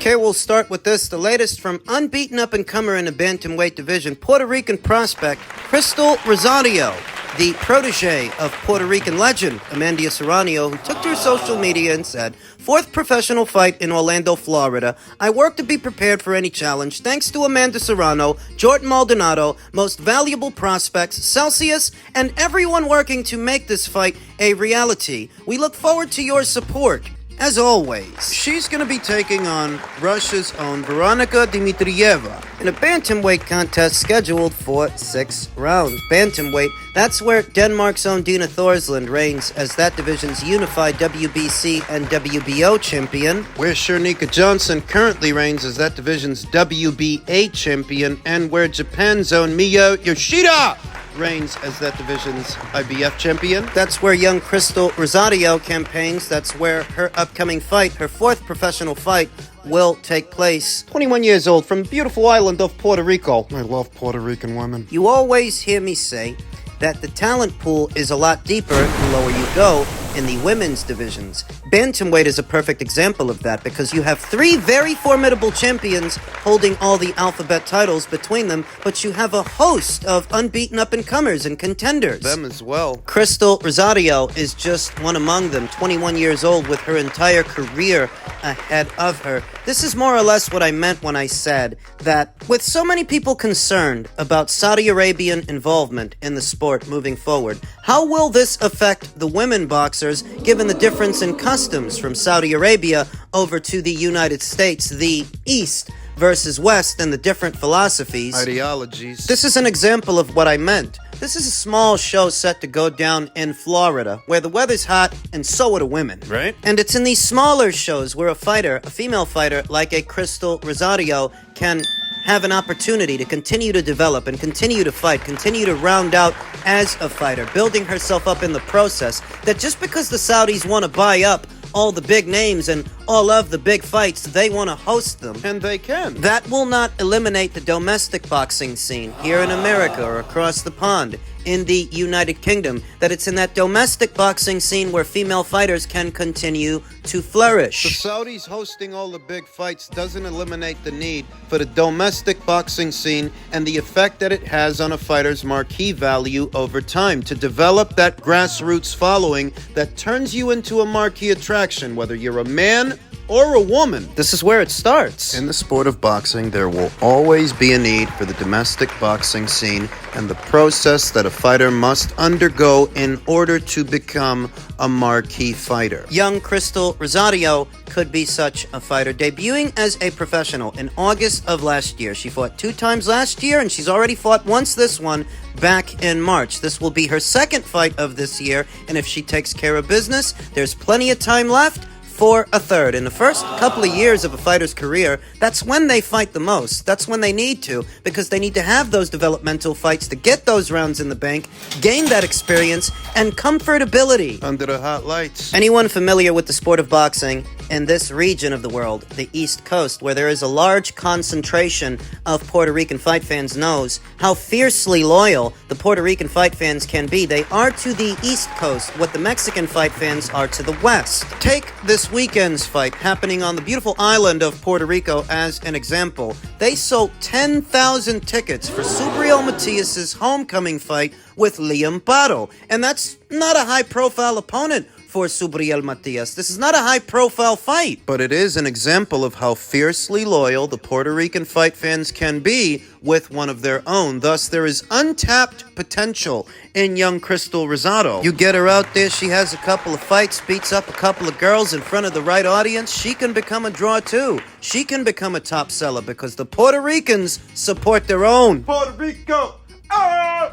Okay, we'll start with this. The latest from unbeaten up-and-comer in the bantamweight division, Puerto Rican prospect Crystal Rosado, the protege of Puerto Rican legend Amanda Serrano, who took to her social media and said, "Fourth professional fight in Orlando, Florida. I work to be prepared for any challenge. Thanks to Amanda Serrano, Jordan Maldonado, most valuable prospects, Celsius, and everyone working to make this fight a reality. We look forward to your support." As always, she's going to be taking on Russia's own Veronica Dmitriyeva in a bantamweight contest scheduled for 6 rounds. Bantamweight, that's where Denmark's own Dina Thorsland reigns as that division's unified WBC and WBO champion, where Shernika Johnson currently reigns as that division's WBA champion, and where Japan's own Miyo Yoshida reigns as that division's IBF champion. That's where young Crystal Rosado campaigns. That's where her upcoming fight, her 4th professional fight, will take place. 21 years old, from the beautiful island of Puerto Rico. I love Puerto Rican women. You always hear me say that the talent pool is a lot deeper the lower you go in the women's divisions. Bantamweight is a perfect example of that because you have 3 very formidable champions holding all the alphabet titles between them, but you have a host of unbeaten up-and-comers and contenders. Them as well. Crystal Rosado is just one among them, 21 years old with her entire career ahead of her. This is more or less what I meant when I said that with so many people concerned about Saudi Arabian involvement in the sport moving forward, how will this affect the women boxers given the difference in customs from Saudi Arabia over to the United States, the East versus West, and the different philosophies, ideologies? This is an example of what I meant. This is a small show set to go down in Florida, where the weather's hot and so are the women. Right. And it's in these smaller shows where a female fighter like a Crystal Rosado can have an opportunity to continue to develop and continue to fight, continue to round out as a fighter, building herself up in the process, that just because the Saudis want to buy up all the big names and all of the big fights, they want to host them. And they can. That will not eliminate the domestic boxing scene here in America or across the pond in the United Kingdom, that it's in that domestic boxing scene where female fighters can continue to flourish. The Saudis hosting all the big fights doesn't eliminate the need for the domestic boxing scene and the effect that it has on a fighter's marquee value over time, to develop that grassroots following that turns you into a marquee attraction, whether you're a man or a woman. This is where it starts. In the sport of boxing, there will always be a need for the domestic boxing scene and the process that a fighter must undergo in order to become a marquee fighter. Young Crystal Rosado could be such a fighter, debuting as a professional in August of last year. She fought 2 times last year, and she's already fought once this one back in March. This will be her 2nd fight of this year, and if she takes care of business, there's plenty of time left for a 3rd. In the first couple of years of a fighter's career, that's when they fight the most. That's when they need to, because they need to have those developmental fights to get those rounds in the bank, gain that experience and comfortability under the hot lights. Anyone familiar with the sport of boxing in this region of the world, the East Coast, where there is a large concentration of Puerto Rican fight fans, knows how fiercely loyal the Puerto Rican fight fans can be. They are to the East Coast what the Mexican fight fans are to the West. Take this weekend's fight happening on the beautiful island of Puerto Rico as an example. They sold 10,000 tickets for Subriel Matias's homecoming fight with Liam Pardo, and that's not a high-profile opponent for Subriel Matias. This is not a high-profile fight. But it is an example of how fiercely loyal the Puerto Rican fight fans can be with one of their own. Thus, there is untapped potential in young Crystal Rosado. You get her out there, she has a couple of fights, beats up a couple of girls in front of the right audience, she can become a draw too. She can become a top seller because the Puerto Ricans support their own. Puerto Rico!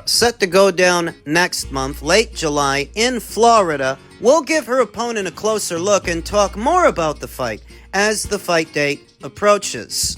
Set to go down next month, late July, in Florida. We'll give her opponent a closer look and talk more about the fight as the fight date approaches.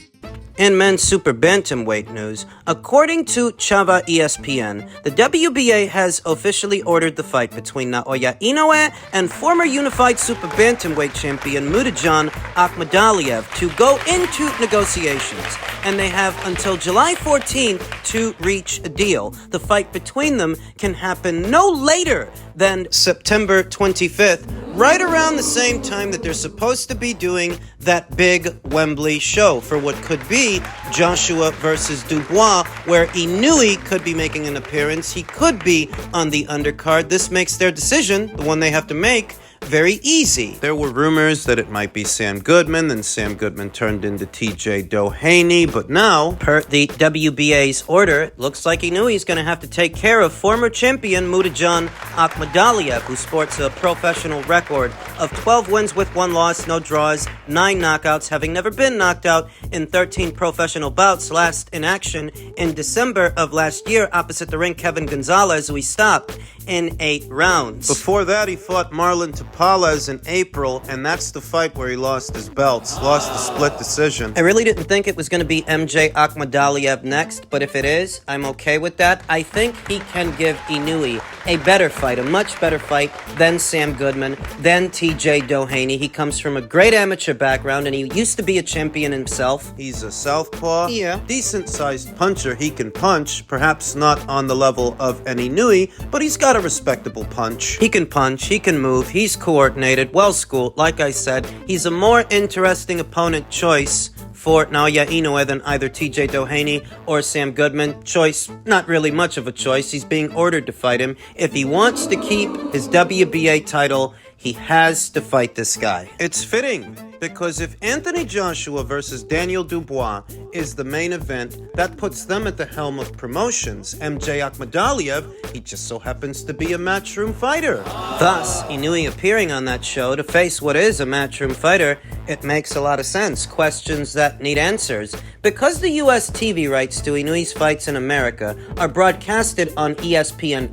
In men's super bantamweight news, according to Chava ESPN, the WBA has officially ordered the fight between Naoya Inoue and former unified super bantamweight champion Mutajan Akhmadaliev to go into negotiations, and they have until July 14th to reach a deal. The fight between them can happen no later than September 25th, right around the same time that they're supposed to be doing that big Wembley show for what could be Joshua versus Dubois, where Inoue could be making an appearance. He could be on the undercard. This makes their decision, the one they have to make, very easy. There were rumors that it might be Sam Goodman, then Sam Goodman turned into TJ Doheny, but now, per the WBA's order, it looks like Inoue is going to have to take care of former champion Mutajan Akhmadaliev, who sports a professional record of 12 wins with 1 loss, no draws, 9 knockouts, having never been knocked out in 13 professional bouts, last in action in December of last year opposite the ring Kevin Gonzalez, who he stopped in 8 rounds. Before that, he fought Marlon Tapales in April, and that's the fight where he lost his belts, lost the split decision. I really didn't think it was going to be MJ Akhmadaliev next, but if it is, I'm okay with that. I think he can give Inoue a better fight, a much better fight than Sam Goodman, than TJ Doheny. He comes from a great amateur background, and he used to be a champion himself. He's a southpaw, Yeah. decent-sized puncher. He can punch, perhaps not on the level of an Inoue, but he's got a respectable punch. He can punch, he can move, he's coordinated, well-schooled. Like I said, he's a more interesting opponent choice for Naoya Inoue than either TJ Doheny or Sam Goodman. Choice, not really much of a choice. He's being ordered to fight him. If he wants to keep his WBA title, he has to fight this guy. It's fitting, because if Anthony Joshua versus Daniel Dubois is the main event, that puts them at the helm of promotions. MJ Akhmadaliev, he just so happens to be a matchroom fighter. Thus, Inoue appearing on that show to face what is a matchroom fighter, it makes a lot of sense. Questions that need answers. Because the US TV rights to Inoue's fights in America are broadcasted on ESPN+,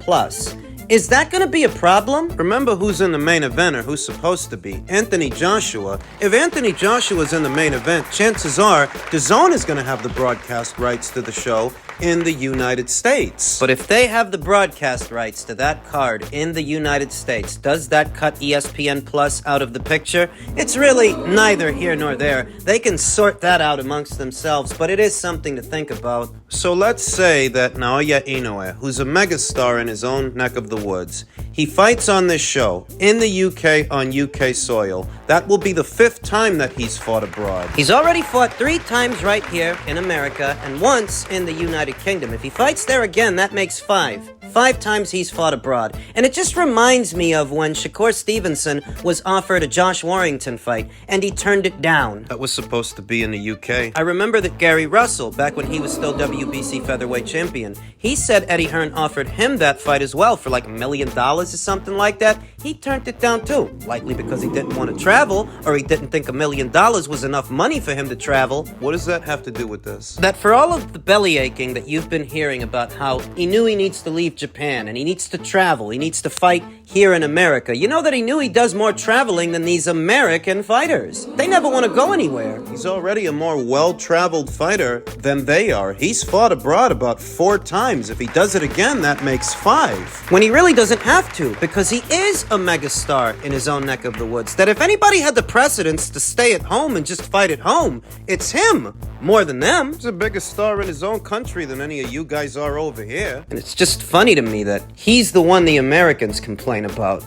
is that going to be a problem? Remember who's in the main event, or who's supposed to be. Anthony Joshua. If Anthony Joshua's in the main event, chances are DAZN is going to have the broadcast rights to the show in the United States. But if they have the broadcast rights to that card in the United States, does that cut ESPN Plus out of the picture? It's really neither here nor there. They can sort that out amongst themselves, but it is something to think about. So let's say that Naoya Inoue, who's a megastar in his own neck of the woods, he fights on this show in the UK on UK soil. That will be the 5th time that he's fought abroad. He's already fought 3 times right here in America and once in the United Kingdom. If he fights there again, that makes 5. 5 times he's fought abroad. And it just reminds me of when Shakur Stevenson was offered a Josh Warrington fight, and he turned it down. That was supposed to be in the UK. I remember that Gary Russell, back when he was still WBC featherweight champion, he said Eddie Hearn offered him that fight as well for like $1 million or something like that. He turned it down too, likely because he didn't want to travel, or he didn't think $1 million was enough money for him to travel. What does that have to do with this? That for all of the belly aching that you've been hearing about how Inoue needs to leave Japan and he needs to travel, he needs to fight here in America, you know that Inoue does more traveling than these American fighters. They never want to go anywhere. He's already a more well-traveled fighter than they are. He's fought abroad about 4 times. If he does it again, that makes 5. When he really doesn't have to, because he is a megastar in his own neck of the woods. That if anybody had the precedence to stay at home and just fight at home, it's him, more than them. He's a bigger star in his own country than any of you guys are over here. And it's just funny to me that he's the one the Americans complain about.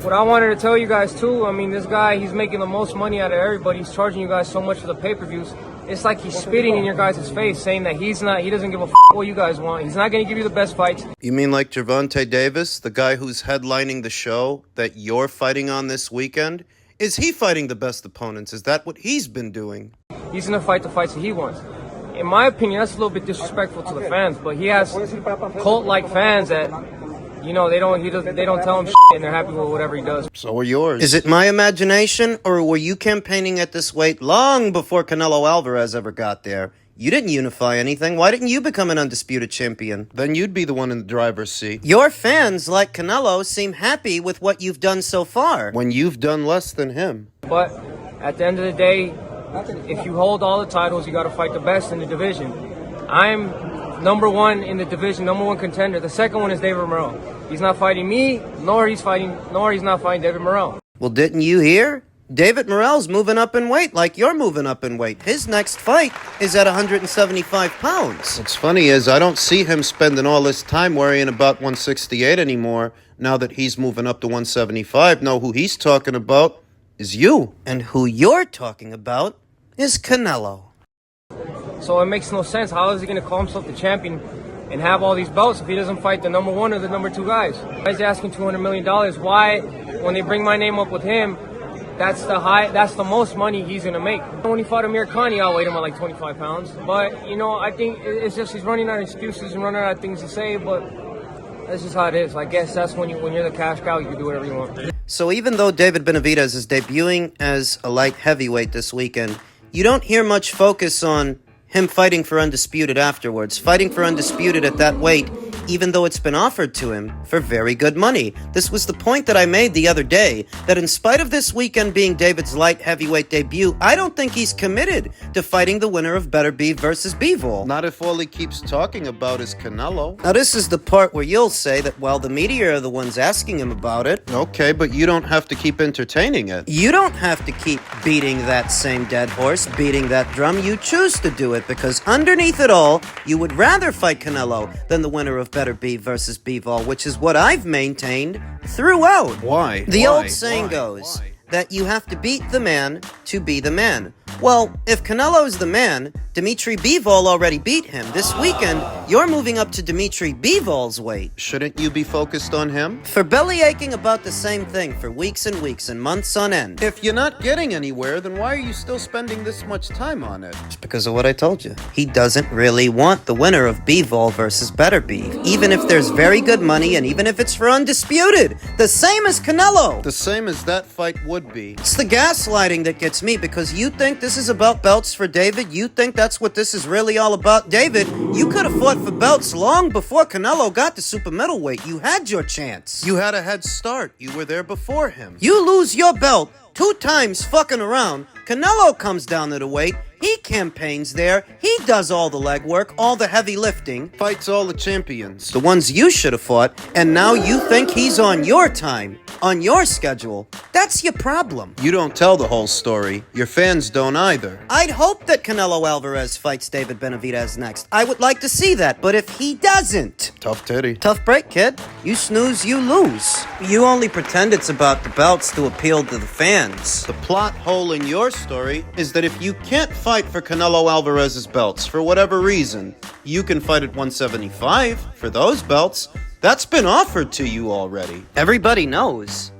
What I wanted to tell you guys too, I mean, this guy, he's making the most money out of everybody. He's charging you guys so much for the pay-per-views. It's like he's spitting in your guys' face, saying that he doesn't give a what you guys want. He's not going to give you the best fights. You mean like Gervonta Davis, the guy who's headlining the show that you're fighting on this weekend? Is he fighting the best opponents? Is that what he's been doing? He's going to fight the fights that he wants. In my opinion, that's a little bit disrespectful to the fans, but he has cult-like fans that, you know, they don't tell him and they're happy with whatever he does. So are yours. Is it my imagination, or were you campaigning at this weight long before Canelo Alvarez ever got there? You didn't unify anything. Why didn't you become an undisputed champion? Then you'd be the one in the driver's seat. Your fans, like Canelo, seem happy with what you've done so far. When you've done less than him. But at the end of the day, if you hold all the titles, you got to fight the best in the division. I'm number 1 in the division, number 1 contender. The second one is David Morrell. He's not fighting me, nor he's not fighting David Morrell. Well, didn't you hear? David Morrell's moving up in weight like you're moving up in weight. His next fight is at 175 pounds. What's funny is I don't see him spending all this time worrying about 168 anymore. now that he's moving up to 175. No, who he's talking about is you. And who you're talking about is Canelo. So it makes no sense. How is he going to call himself the champion and have all these belts if he doesn't fight the number one or the number two guys? He's asking $200 million. Why, when they bring my name up with him, that's the most money he's going to make. When he fought Amir Khan, he outweighed him by like 25 pounds. But, you know, I think it's just he's running out of excuses and running out of things to say, but that's just how it is. I guess that's when you're the cash cow, you can do whatever you want. So even though David Benavidez is debuting as a light heavyweight this weekend, you don't hear much focus on him fighting for Undisputed afterwards, fighting for Undisputed at that weight, even though it's been offered to him for very good money. This was the point that I made the other day, that in spite of this weekend being David's light heavyweight debut, I don't think he's committed to fighting the winner of Beterbiev versus Bivol. Not if all he keeps talking about is Canelo. Now this is the part where you'll say that, well, the media are the ones asking him about it. Okay, but you don't have to keep entertaining it. You don't have to keep beating that same dead horse, beating that drum. You choose to do it because underneath it all, you would rather fight Canelo than the winner of Beterbiev versus Bivol, which is what I've maintained throughout. Why? The Why? old saying Why? goes Why? that you have to beat the man to be the man. Well, if Canelo's the man, Dmitry Bivol already beat him. This weekend, you're moving up to Dmitry Bivol's weight. Shouldn't you be focused on him? For bellyaching about the same thing for weeks and weeks and months on end. If you're not getting anywhere, then why are you still spending this much time on it? It's because of what I told you. He doesn't really want the winner of Bivol versus Beterbiev, even if there's very good money and even if it's for Undisputed. The same as Canelo. The same as that fight would be. It's the gaslighting that gets me, because you think this is about belts for David. You think that's what this is really all about. David, you could have fought for belts long before Canelo got to super middleweight. You had your chance. You had a head start. You were there before him. You lose your belt 2 times fucking around. Canelo comes down to the weight. He campaigns there. He does all the legwork, all the heavy lifting. Fights all the champions. The ones you should have fought, and now you think he's on your time, on your schedule. That's your problem. You don't tell the whole story. Your fans don't either. I'd hope that Canelo Alvarez fights David Benavidez next. I would like to see that, but if he doesn't... Tough titty. Tough break, kid. You snooze, you lose. You only pretend it's about the belts to appeal to the fans. The plot hole in your story is that if you can't fight for Canelo Alvarez's belts for whatever reason, you can fight at 175 for those belts. That's been offered to you already. Everybody knows.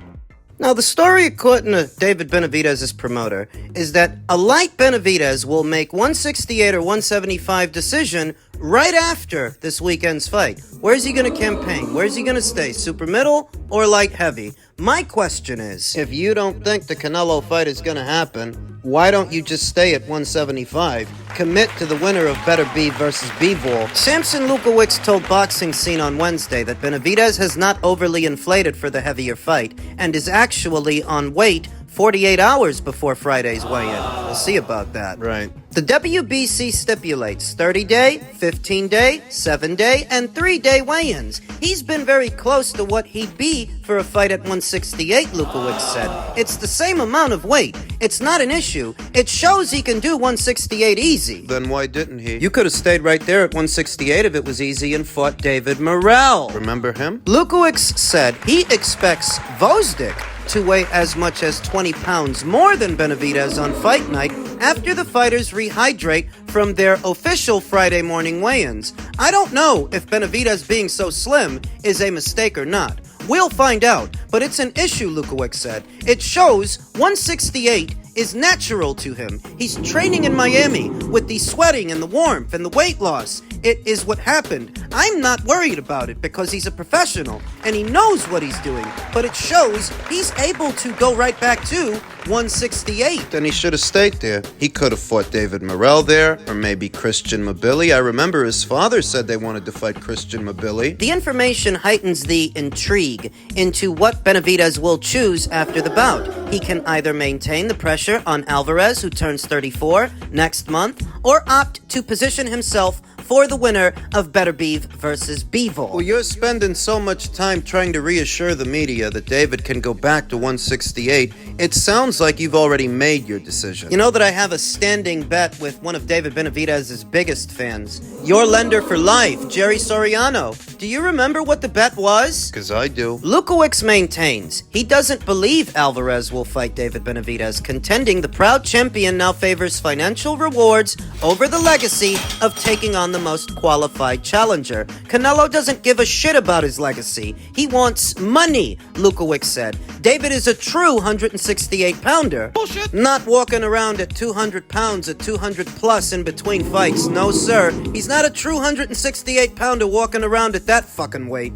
Now, the story, according to David Benavidez's promoter, is that a light Benavidez will make 168 or 175 decision right after this weekend's fight. Where's he going to campaign? Where's he going to stay? Super middle or light heavy? My question is, if you don't think the Canelo fight is going to happen, why don't you just stay at 175? Commit to the winner of Beterbiev versus Bivol. Samson Lukowicz told Boxing Scene on Wednesday that Benavidez has not overly inflated for the heavier fight and is actually on weight 48 hours before Friday's weigh-in. We'll see about that. Right. The WBC stipulates 30-day, 15-day, 7-day, and 3-day weigh-ins. He's been very close to what he'd be for a fight at 168, Lukowicz said. It's the same amount of weight. It's not an issue. It shows he can do 168 easy. Then why didn't he? You could have stayed right there at 168 if it was easy and fought David Morrell. Remember him? Lukowicz said he expects Gvozdyk to weigh as much as 20 pounds more than Benavidez on fight night after the fighters rehydrate from their official Friday morning weigh-ins. I don't know if Benavidez being so slim is a mistake or not. We'll find out, but it's an issue, Lukowicz said. It shows 168 is natural to him. He's training in Miami with the sweating and the warmth and the weight loss. It is what happened. I'm not worried about it because he's a professional and he knows what he's doing, but it shows he's able to go right back to 168. Then he should have stayed there. He could have fought David Morrell there, or maybe Christian Mabili. I remember his father said they wanted to fight Christian Mabili. The information heightens the intrigue into what Benavidez will choose after the bout. He can either maintain the pressure on Alvarez, who turns 34 next month, or opt to position himself for the winner of Beterbiev versus Bivol. Well, you're spending so much time trying to reassure the media that David can go back to 168. It sounds like you've already made your decision. You know that I have a standing bet with one of David Benavidez's biggest fans, your lender for life, Jerry Soriano. Do you remember what the bet was? Because I do. Lukowicz maintains he doesn't believe Alvarez will fight David Benavidez, contending the proud champion now favors financial rewards over the legacy of taking on the most qualified challenger. Canelo doesn't give a shit about his legacy. He wants money, Lukowicz said. David is a true 168-pounder. Bullshit. Not walking around at 200 pounds at 200 plus in between fights. No, sir. He's not a true 168-pounder walking around at that fucking weight.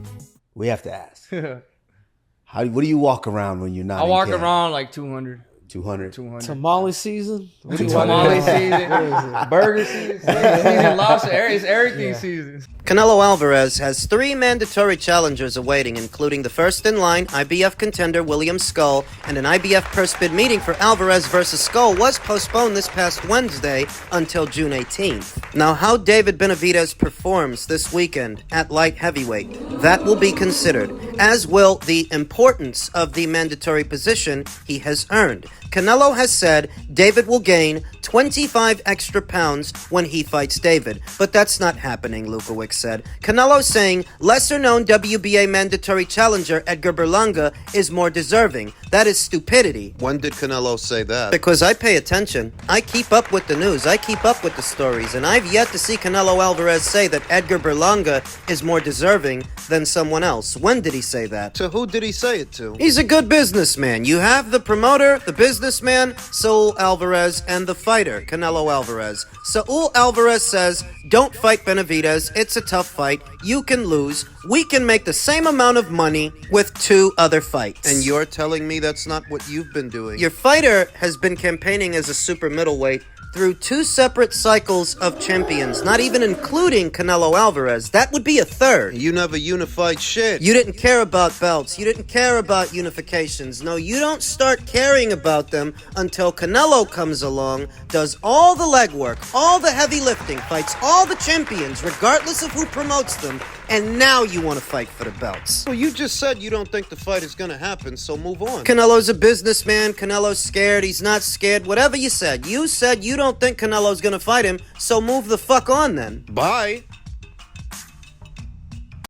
We have to ask. What do you walk around when you're not I in walk camp? around like 200. 200. Tamale season? Tamale season, burger season, lobster, it's everything season. Canelo Alvarez has 3 mandatory challengers awaiting, including the first in line, IBF contender William Skull, and an IBF purse bid meeting for Alvarez versus Skull was postponed this past Wednesday until June 18th. Now, how David Benavidez performs this weekend at light heavyweight, that will be considered, as will the importance of the mandatory position he has earned. Canelo has said David will gain 25 extra pounds when he fights David, but that's not happening, Lukowicz said. Canelo saying lesser-known WBA mandatory challenger Edgar Berlanga is more deserving. That is stupidity. When did Canelo say that? Because I pay attention. I keep up with the news. I keep up with the stories. And I've yet to see Canelo Alvarez say that Edgar Berlanga is more deserving than someone else. When did he say that? To who did he say it to? He's a good businessman. You have the promoter, the businessman, Saul Alvarez, and the fighter, Canelo Alvarez. Saul Alvarez says, don't fight Benavidez. It's a tough fight. You can lose. We can make the same amount of money with 2 other fights. And you're telling me that's not what you've been doing? Your fighter has been campaigning as a super middleweight through 2 separate cycles of champions, not even including Canelo Alvarez. That would be a 3rd. You never unified shit. You didn't care about belts. You didn't care about unifications. No, you don't start caring about them until Canelo comes along, does all the legwork, all the heavy lifting, fights all the champions, regardless of who promotes them, and now you want to fight for the belts. Well, you just said you don't think the fight is going to happen, so move on. Canelo's a businessman. Canelo's scared. He's not scared. Whatever you said. You said you don't think Canelo's going to fight him, so move the fuck on then. Bye.